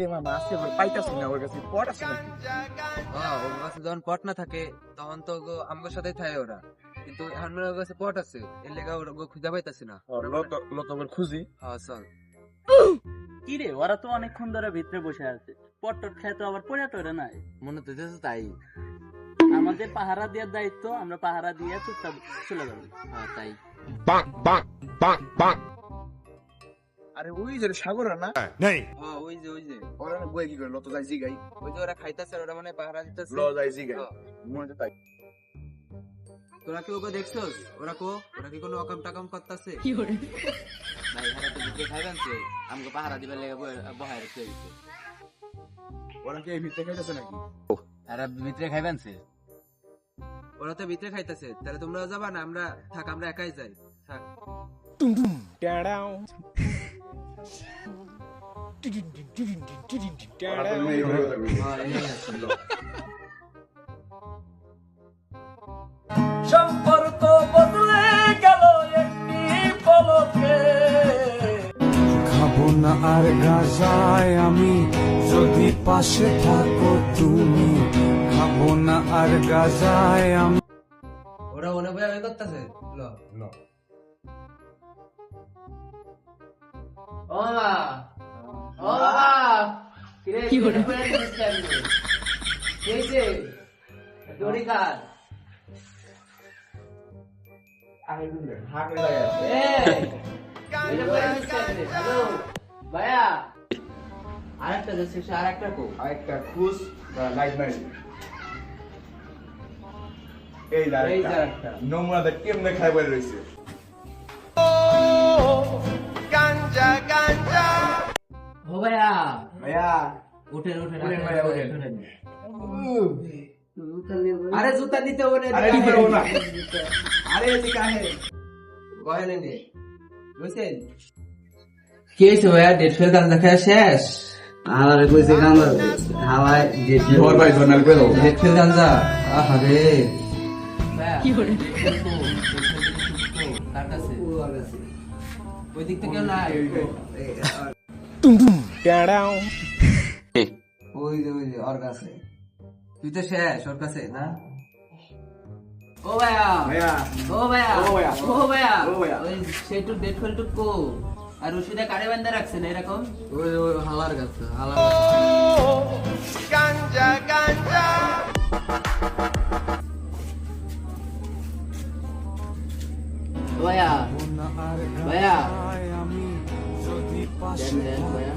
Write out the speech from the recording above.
রে মামা আজকে পাইতাছি না ওর কাছে পট আছে নাকি? ওর কাছে যখন পট না থাকে তখন তো আমার সাথেই থাকে ওরা, কিন্তু এখন ওর কাছে পট আছে, এর লেগে ওরা খুঁজে পাইতাছি না। লতবের খুঁজি। হ্যাঁ চল। কি রে, ওরা তো অনেকক্ষণ ধরে ভিতরে বসে আছে, পট্টর খেয়ে তো আবার পড়ে টরে নাই। মনে তো হইতেছে তাই। আমাদের পাহারা দেওয়ার দায়িত্ব, আমরা পাহারা দিয়ে চুপচাপ চলে যাবো। হ্যাঁ তাই। আরে ওই যে সাগর না ওই যে ওরা না বই কি করে লত যাই জিগাই ওই যে ওরা খাইতেছে, ওরা মানে পাহারা দিতেছে। ল যাই জিগাই মনে হচ্ছে তাই। তোরা কি ওকে দেখছস? ওরা কি কোনো অকাম টাকাম করতেছে? ভাই হারা তো ভিতরে খাইবেন তো, আমাকে পাহারা দিবার লেগে বহায় রেখে দিছে। ওরা কি এই ভিতরে খাইতেছে নাকি? আর ভিতরে খাইবেন সে? ওরা তো ভিতরে খাইতেছে, তাহলে তোমরা যাবা না? আমরা আমরা একাই যাই। থাক। সম্পর্ক বদলে গেল একটি পলকে। খাবো না আর গাজায় আমি, যদি পাশে থাকো তুমি। খাবো না আর গাজায় আমি। ওরা ওনে বয়া বে করতেছে। ল ও মা, ও মা, কি করে কেছে দড়ি কাট। ভাইয়া আরেকটা যাচ্ছে, আরেকটা কো, আরেকটা খুশ লাইট মারি এই আরেকটা নমুনাটা কেমনে খাই বলে রইছে। ও ভাইয়া ভাইয়া উঠেন ভাইয়া, উঠেন। আরে জুতা দিতে ওরে আরে কি করব না? আরে এদিকে কাহে গহেন নে বুঝছেন? কি হয়েছে ভাইয়া? ডেট ফেল গান দেখা শেষ? আমার কইছে গান্দা হাওয়ায় যে ঘর ভাই জনাল কইলো ডেট ফেল গাঞ্জা। আহারে কি করে কার কাছে? ওই দিক থেকে নাই। ওই যে ওর কাছে। তুই তো শেষ ওর কাছে না? ও ভাইয়া ভাইয়া ও ভাইয়া ও ভাইয়া ও ভাইয়া ও ভাইয়া। ওই সেইটু ডেট ফেল টু কো আর ওষুধে কারে বান্ধা রাখছেন এরকম? ওই হালার কাছে হালার ভাইয়া ভাইয়া আমি যদি পাশে দেন ভাইয়া